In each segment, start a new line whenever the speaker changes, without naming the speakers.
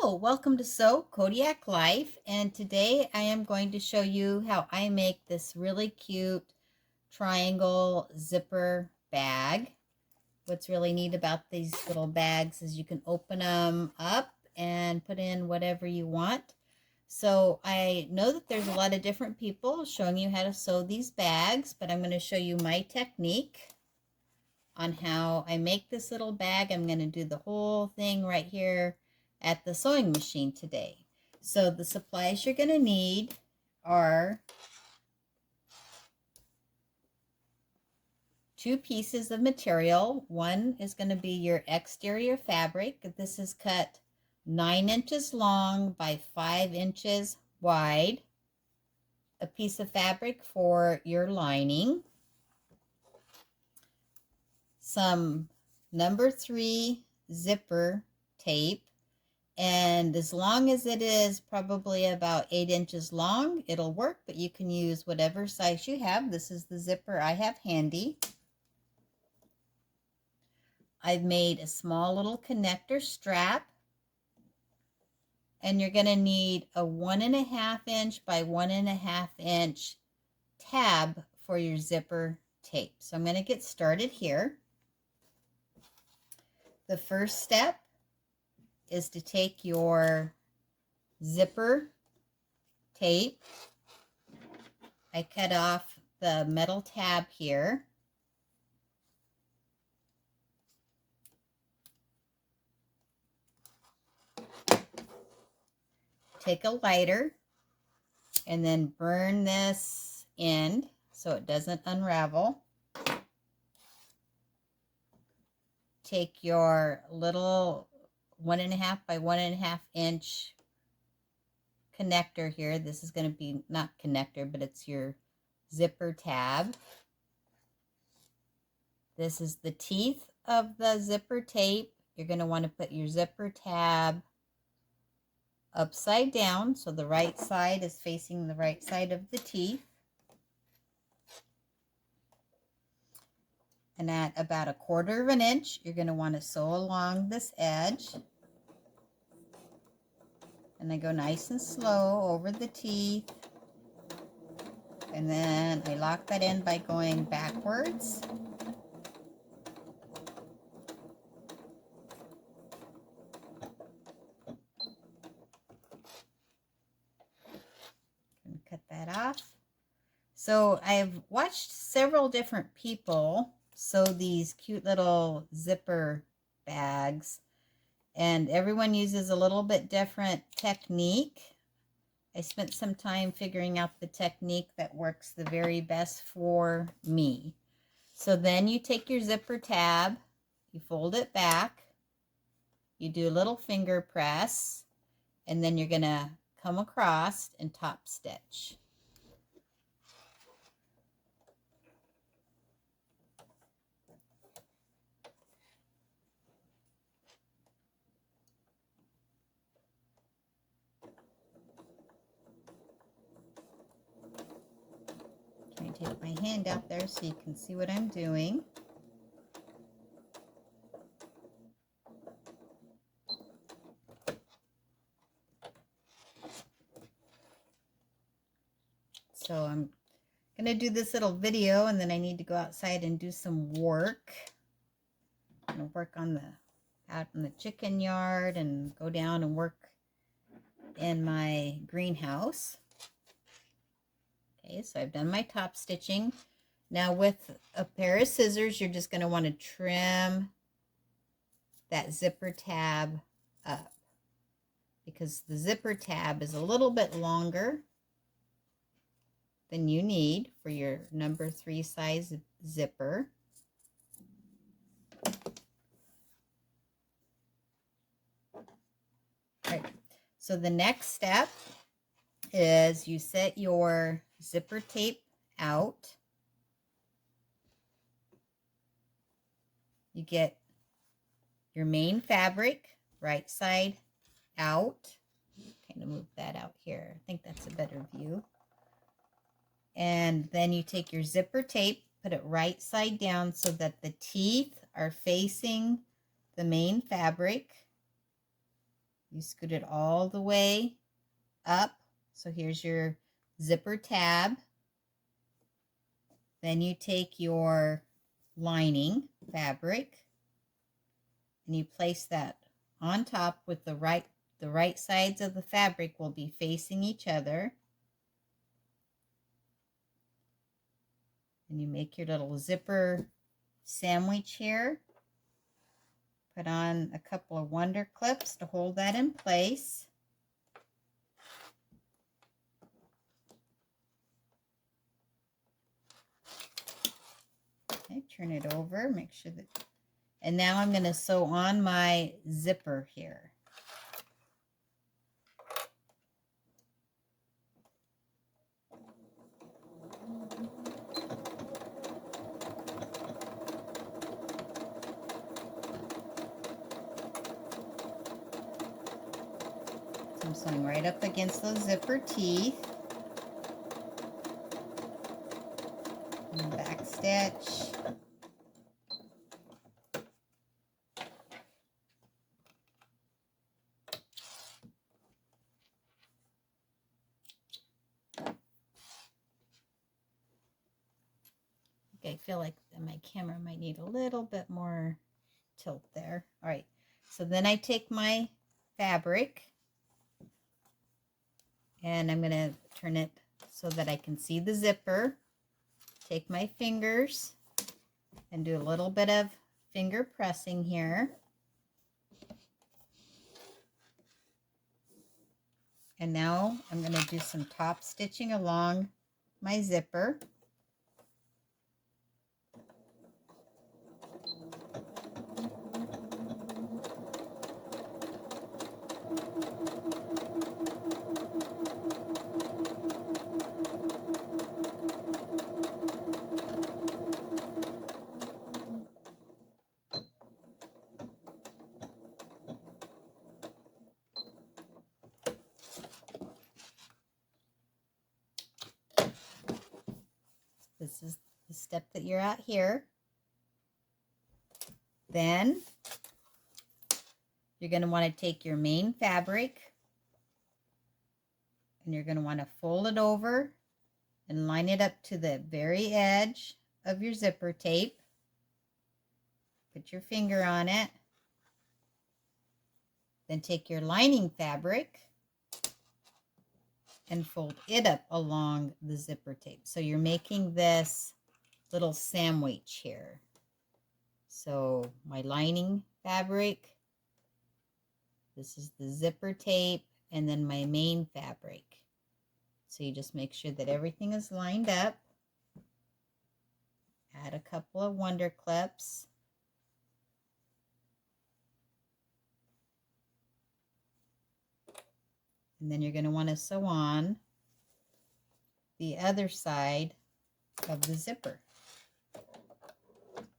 Hello, welcome to Kodiak Life, and today I am going to show you how I make this really cute triangle zipper bag. What's really neat about these little bags is you can open them up and put in whatever you want. So I know that there's a lot of different people showing you how to sew these bags, but I'm going to show you my technique on how I make this little bag. I'm going to do the whole thing right here at the sewing machine today. So the supplies you're going to need are 2 pieces of material. One is going to be your exterior fabric. This is cut 9 inches long by 5 inches wide. A piece of fabric for your lining. Some number 3 zipper tape. And as long as it is probably about 8 inches long, it'll work, but you can use whatever size you have. This is the zipper I have handy. I've made a small little connector strap. And you're going to need a 1.5 inch by 1.5 inch tab for your zipper tape. So I'm going to get started here. The first step is to take your zipper tape. I cut off the metal tab here. Take a lighter and then burn this end so it doesn't unravel. Take your little 1.5 by 1.5 inch connector here. This is going to be not connector, but it's your zipper tab. This is the teeth of the zipper tape. You're going to want to put your zipper tab upside down so the right side is facing the right side of the teeth. And at about 1/4 inch, you're going to want to sew along this edge. And I go nice and slow over the teeth. And then I lock that in by going backwards. And cut that off. So I've watched several different people sew these cute little zipper bags. And everyone uses a little bit different technique. I spent some time figuring out the technique that works the very best for me. So then you take your zipper tab, you fold it back, you do a little finger press, and then you're going to come across and top stitch. Take my hand out there so you can see what I'm doing. So I'm going to do this little video and then I need to go outside and do some work. I'm going to work on out in the chicken yard and go down and work in my greenhouse. Okay, so I've done my top stitching. Now with a pair of scissors, you're just going to want to trim that zipper tab up because the zipper tab is a little bit longer than you need for your number 3 size zipper. Right. So the next step is you set your zipper tape out. You get your main fabric right side out. Kind of move that out here. I think that's a better view. And then you take your zipper tape, put it right side down so that the teeth are facing the main fabric. You scoot it all the way up. So here's your zipper tab. Then you take your lining fabric and you place that on top with the right sides of the fabric will be facing each other. And you make your little zipper sandwich here. Put on a couple of wonder clips to hold that in place. Okay, turn it over, make sure that, and now I'm going to sew on my zipper here. So I'm sewing right up against those zipper teeth. And back stitch. I feel like my camera might need a little bit more tilt there. All right, so then I take my fabric and I'm going to turn it so that I can see the zipper. Take my fingers and do a little bit of finger pressing here. And now I'm going to do some top stitching along my zipper. This is the step that you're at here. Then you're going to want to take your main fabric and you're going to want to fold it over and line it up to the very edge of your zipper tape. Put your finger on it. Then take your lining fabric and fold it up along the zipper tape. So you're making this little sandwich here. So my lining fabric, this is the zipper tape, and then my main fabric. So you just make sure that everything is lined up. Add a couple of wonder clips. And then you're going to want to sew on the other side of the zipper.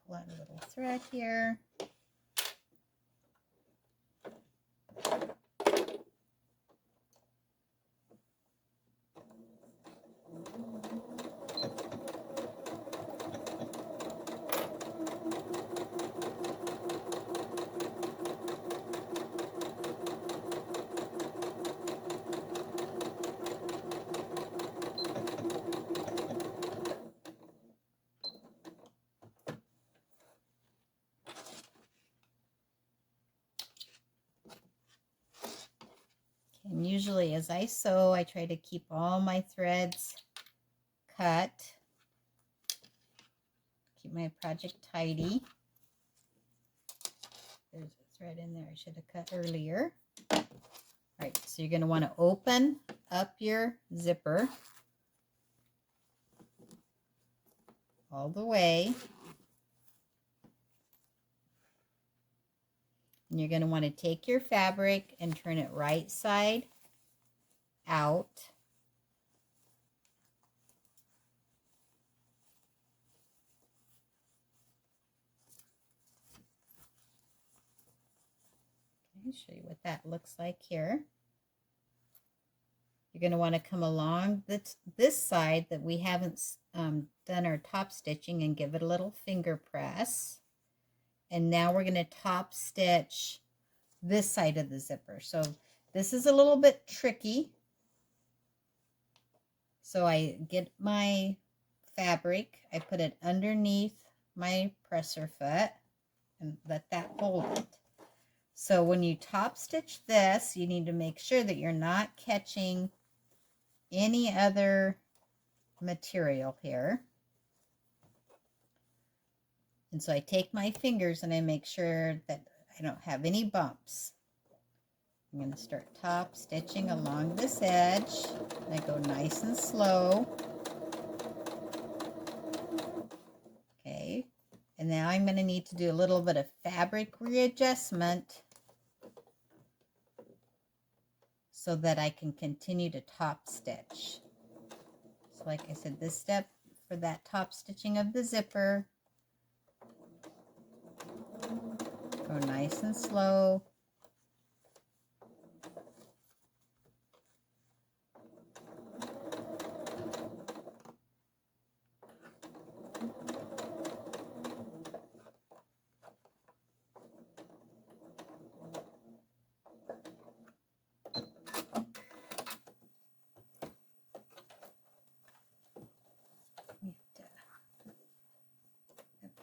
Pull out a little thread here. And usually as I sew, I try to keep all my threads cut. Keep my project tidy. There's a thread in there I should have cut earlier. All right, so you're going to want to open up your zipper all the way. And you're going to want to take your fabric and turn it right side out. Okay, show you what that looks like here. You're going to want to come along this side that we haven't done our top stitching and give it a little finger press. And now we're going to top stitch this side of the zipper. So this is a little bit tricky. So I get my fabric, I put it underneath my presser foot and let that hold it. So when you top stitch this, you need to make sure that you're not catching any other material here. And so I take my fingers and I make sure that I don't have any bumps. I'm going to start top stitching along this edge. I go nice and slow. Okay, and now I'm going to need to do a little bit of fabric readjustment so that I can continue to top stitch. So like I said, this step for that top stitching of the zipper, go nice and slow.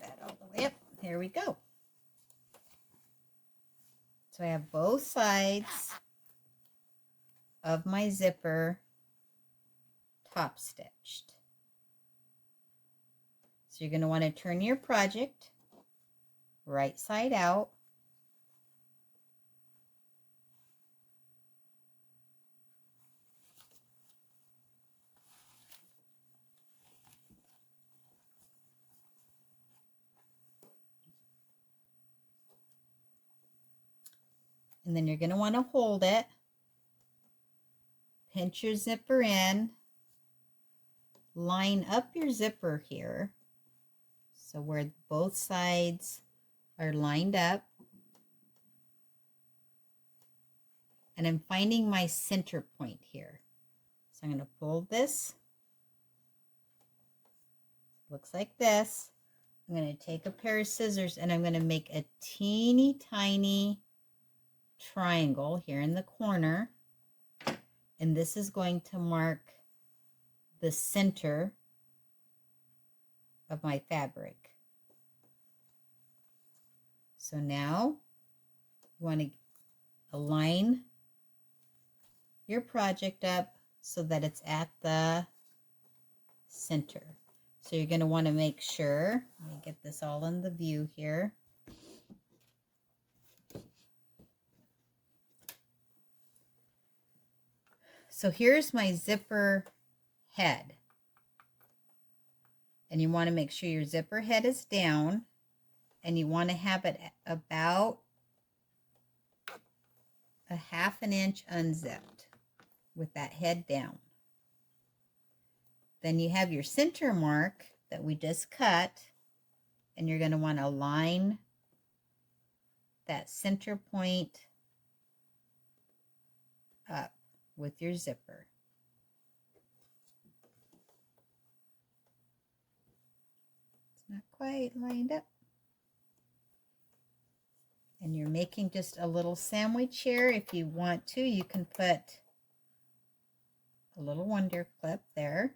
That all the way up. There we go. So I have both sides of my zipper top stitched. So you're going to want to turn your project right side out. And then you're going to want to hold it, pinch your zipper in, line up your zipper here, so where both sides are lined up. And I'm finding my center point here. So I'm going to pull this. Looks like this. I'm going to take a pair of scissors and I'm going to make a teeny tiny triangle here in the corner, and this is going to mark the center of my fabric. So now you want to align your project up so that it's at the center. So you're going to want to make sure, let me get this all in the view here. So here's my zipper head. And you want to make sure your zipper head is down, and you want to have it about a ½ inch unzipped with that head down. Then you have your center mark that we just cut, and you're going to want to line that center point up with your zipper. It's not quite lined up. And you're making just a little sandwich here. If you want to, you can put a little wonder clip there.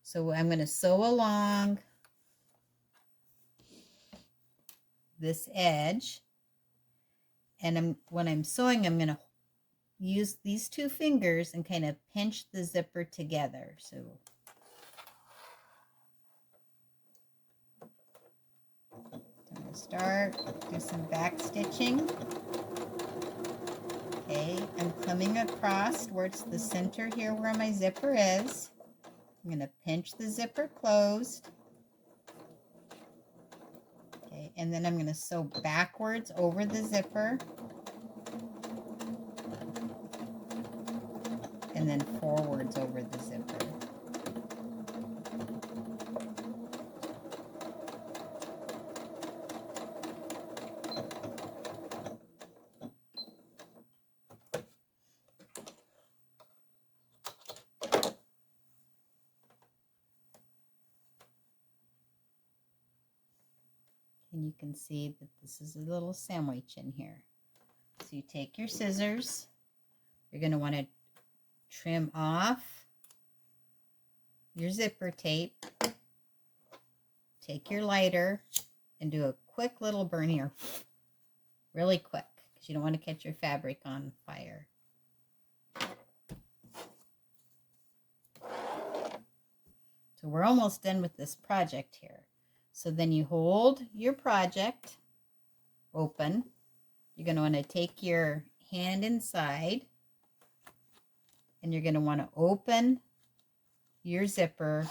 So I'm going to sew along this edge. And when I'm sewing, I'm going to use these two fingers and kind of pinch the zipper together. So I'm going to start, do some back stitching. Okay, I'm coming across towards the center here where my zipper is. I'm going to pinch the zipper closed. Okay, and then I'm going to sew backwards over the zipper. And then forwards over the zipper. And you can see that this is a little sandwich in here. So you take your scissors. You're going to want to trim off your zipper tape. Take your lighter and do a quick little burn here. Really quick, because you don't want to catch your fabric on fire. So we're almost done with this project here. So then you hold your project open. You're going to want to take your hand inside and you're going to want to open your zipper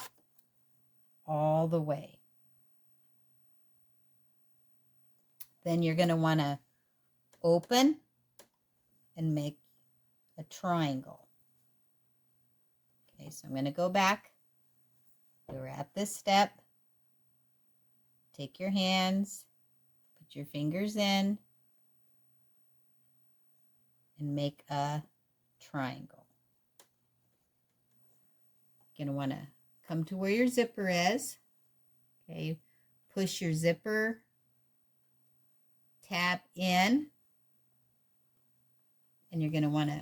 all the way. Then you're going to want to open and make a triangle. Okay, so I'm going to go back. We're at this step. Take your hands, put your fingers in, and make a triangle. You're going to want to come to where your zipper is. Okay, push your zipper tab in, and you're going to want to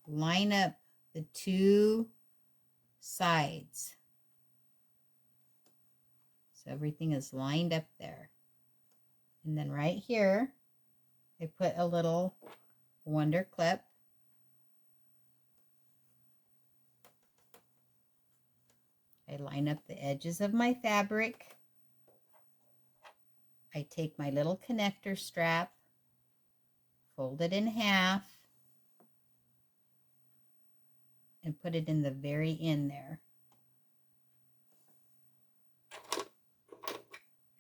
line up the two sides. So everything is lined up there. And then right here, I put a little wonder clip. I line up the edges of my fabric. I take my little connector strap, fold it in half, and put it in the very end there.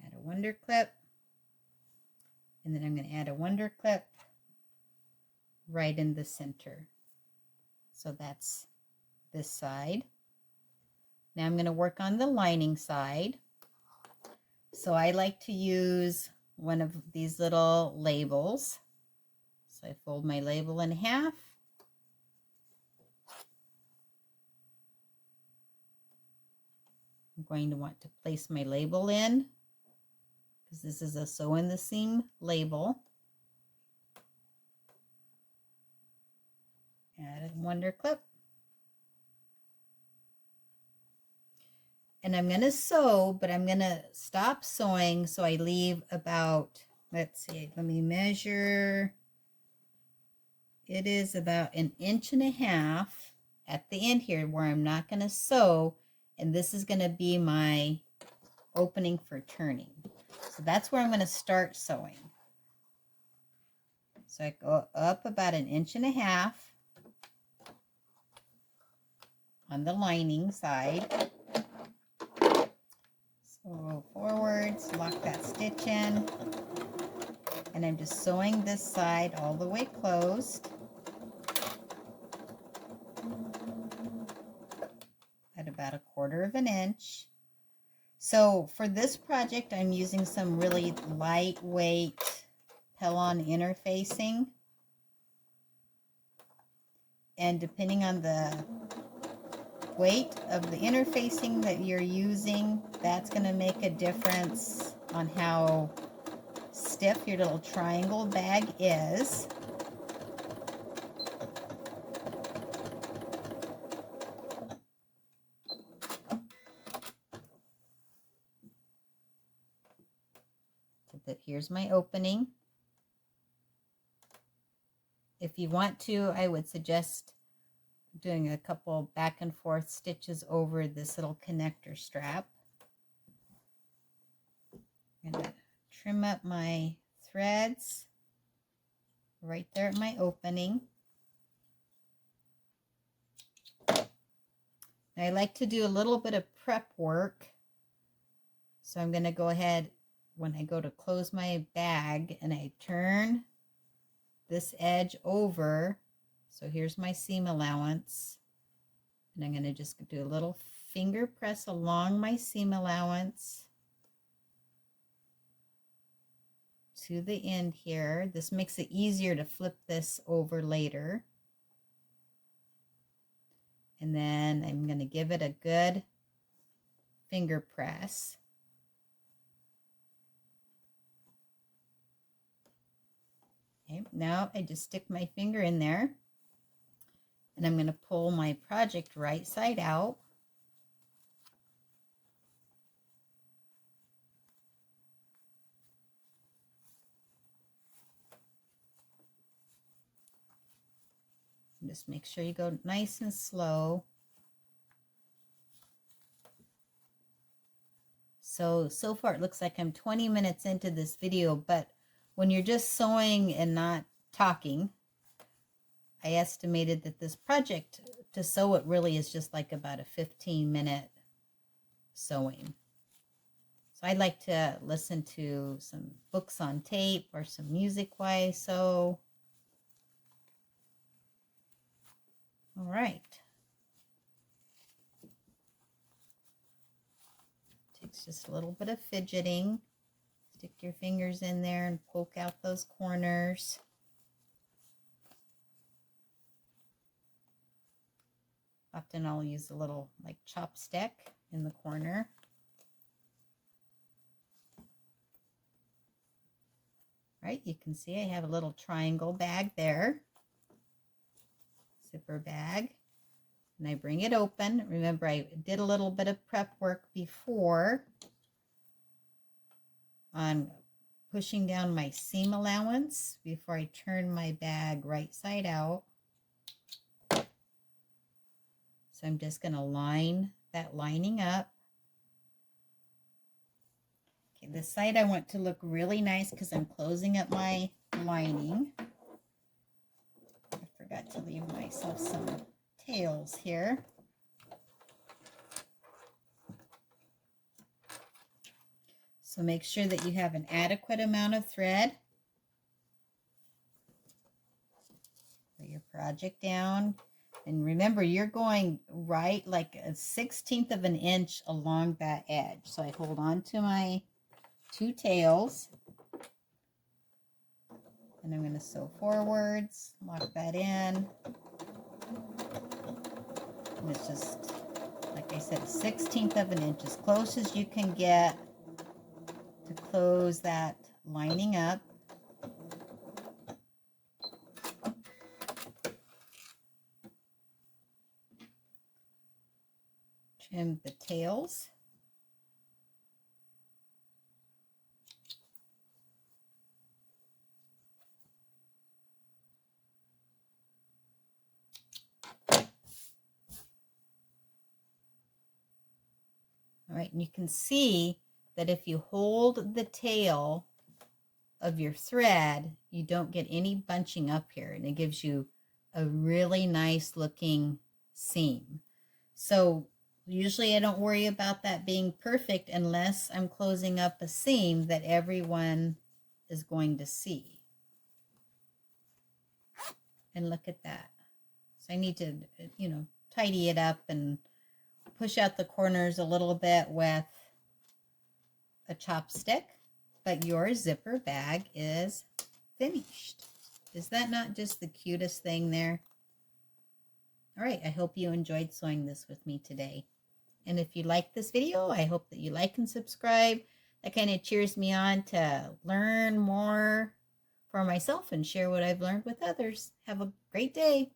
Add a wonder clip, and then I'm going to add a wonder clip right in the center. So that's this side. Now I'm going to work on the lining side. So I like to use one of these little labels. So I fold my label in half. I'm going to want to place my label in because this is a sew in the seam label. Add a wonder clip. And I'm going to sew, but I'm going to stop sewing so I leave about, let's see, let me measure. It is about 1.5 inches at the end here where I'm not going to sew, and this is going to be my opening for turning. So that's where I'm going to start sewing. So I go up about 1.5 inches on the lining side. So forwards, lock that stitch in, and I'm just sewing this side all the way closed at about 1/4 inch. So for this project, I'm using some really lightweight Pellon interfacing, and depending on the weight of the interfacing that you're using, that's going to make a difference on how stiff your little triangle bag is. So here's my opening. If you want to, I would suggest doing a couple back and forth stitches over this little connector strap. I'm going to trim up my threads right there at my opening. I like to do a little bit of prep work. So I'm going to go ahead when I go to close my bag and I turn this edge over. So here's my seam allowance. And I'm going to just do a little finger press along my seam allowance to the end here. This makes it easier to flip this over later. And then I'm going to give it a good finger press. Okay, now I just stick my finger in there and I'm going to pull my project right side out. And just make sure you go nice and slow. So far it looks like I'm 20 minutes into this video, but when you're just sewing and not talking, I estimated that this project to sew it really is just like about a 15-minute sewing. So I'd like to listen to some books on tape or some music while I sew. All right. Takes just a little bit of fidgeting. Stick your fingers in there and poke out those corners. Often I'll use a little like chopstick in the corner. Right, you can see I have a little triangle bag there, zipper bag, and I bring it open. Remember, I did a little bit of prep work before on pushing down my seam allowance before I turn my bag right side out. So I'm just going to line that lining up. Okay, this side I want to look really nice because I'm closing up my lining. I forgot to leave myself some tails here. So make sure that you have an adequate amount of thread. Put your project down. And remember, you're going right like a 1/16 of an inch along that edge. So I hold on to my 2 tails. And I'm going to sew forwards, lock that in. And it's just, like I said, 1/16 of an inch, as close as you can get to close that lining up. Trim the tails. All right, and you can see that if you hold the tail of your thread, you don't get any bunching up here, and it gives you a really nice looking seam. So usually I don't worry about that being perfect unless I'm closing up a seam that everyone is going to see. And look at that. So I need to, tidy it up and push out the corners a little bit with a chopstick, but your zipper bag is finished. Is that not just the cutest thing there? All right, I hope you enjoyed sewing this with me today. And if you like this video, I hope that you like and subscribe. That kind of cheers me on to learn more for myself and share what I've learned with others. Have a great day.